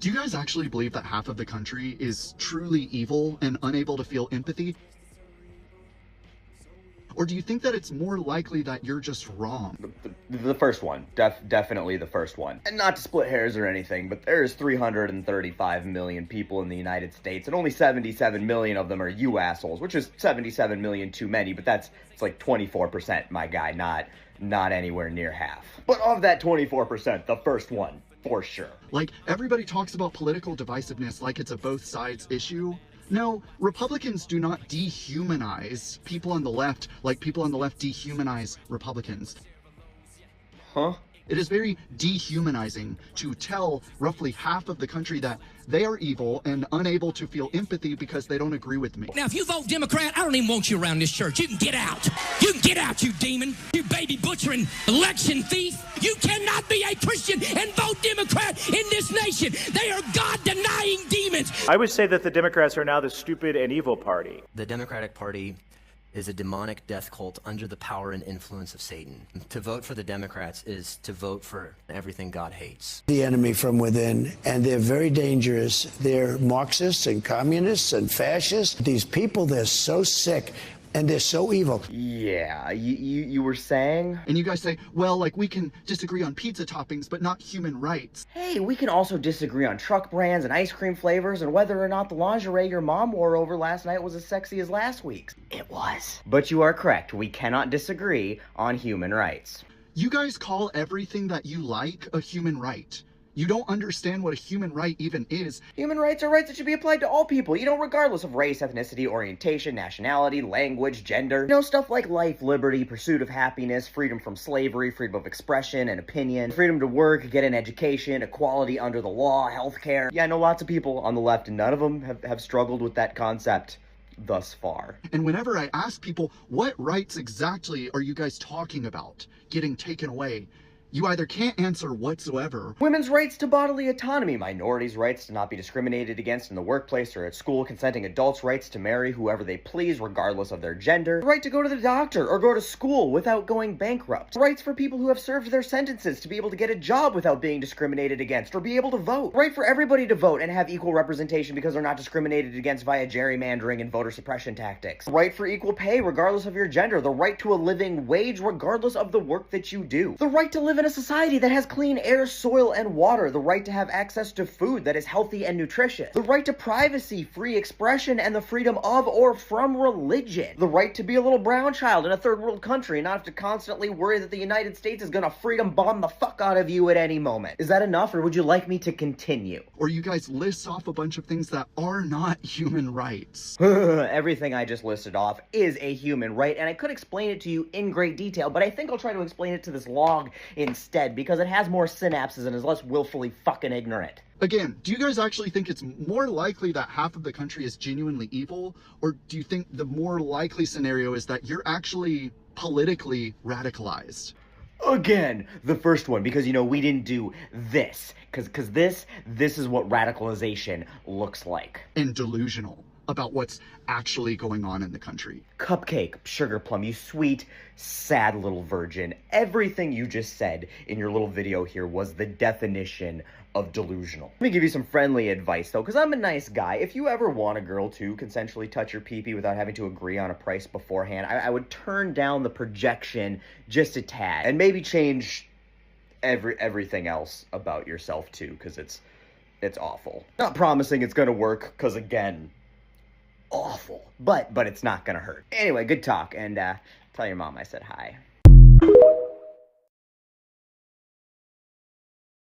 Do you guys actually believe that half of the country is truly evil and unable to feel empathy? Or do you think that it's more likely that you're just wrong? The first one. Definitely the first one. And not to split hairs or anything, but there's 335 million people in the United States, and only 77 million of them are you assholes, which is 77 million too many, but it's like 24%, my guy, not anywhere near half. But of that 24%, the first one, for sure. Like, everybody talks about political divisiveness like it's a both sides issue. No, Republicans do not dehumanize people on the left like people on the left dehumanize Republicans. Huh? It is very dehumanizing to tell roughly half of the country that they are evil and unable to feel empathy because they don't agree with me. Now, if you vote Democrat, I don't even want you around this church. You can get out. You can get out, you demon. You baby butchering election thief. You cannot be a Christian and vote Democrat in this nation. They are God-denying demons. I would say that the Democrats are now the stupid and evil party. The Democratic Party is a demonic death cult under the power and influence of Satan. To vote for the Democrats is to vote for everything God hates. The enemy from within, and they're very dangerous. They're Marxists and communists and fascists. These people, they're so sick. And they're so evil. Yeah, you were saying? And you guys say, well, like, we can disagree on pizza toppings, but not human rights. Hey, we can also disagree on truck brands and ice cream flavors and whether or not the lingerie your mom wore over last night was as sexy as last week's. It was. But you are correct. We cannot disagree on human rights. You guys call everything that you like a human right. You don't understand what a human right even is. Human rights are rights that should be applied to all people, regardless of race, ethnicity, orientation, nationality, language, gender. Stuff like life, liberty, pursuit of happiness, freedom from slavery, freedom of expression and opinion, freedom to work, get an education, equality under the law, healthcare. Yeah, I know lots of people on the left, and none of them have struggled with that concept thus far. And whenever I ask people, what rights exactly are you guys talking about getting taken away? You either can't answer whatsoever. Women's rights to bodily autonomy, minorities' rights to not be discriminated against in the workplace or at school, consenting adults' rights to marry whoever they please regardless of their gender, the right to go to the doctor or go to school without going bankrupt, rights for people who have served their sentences to be able to get a job without being discriminated against or be able to vote, right for everybody to vote and have equal representation because they're not discriminated against via gerrymandering and voter suppression tactics, right for equal pay regardless of your gender, the right to a living wage regardless of the work that you do, the right to live in a society that has clean air, soil, and water, the right to have access to food that is healthy and nutritious, the right to privacy, free expression, and the freedom of or from religion, the right to be a little brown child in a third world country and not have to constantly worry that the United States is gonna freedom bomb the fuck out of you at any moment. Is that enough, or would you like me to continue? Or you guys list off a bunch of things that are not human rights. Everything I just listed off is a human right, and I could explain it to you in great detail, but I think I'll try to explain it to this log instead, because it has more synapses and is less willfully fucking ignorant. Again, do you guys actually think it's more likely that half of the country is genuinely evil? Or do you think the more likely scenario is that you're actually politically radicalized? Again, the first one, because, we didn't do this. Because this is what radicalization looks like. And delusional about what's actually going on in the country. Cupcake, sugar plum, you sweet, sad little virgin. Everything you just said in your little video here was the definition of delusional. Let me give you some friendly advice, though, because I'm a nice guy. If you ever want a girl to consensually touch your pee-pee without having to agree on a price beforehand, I would turn down the projection just a tad and maybe change everything else about yourself, too, because it's awful. Not promising it's gonna work, because, again, awful. But it's not gonna hurt. Anyway, good talk, and tell your mom I said hi.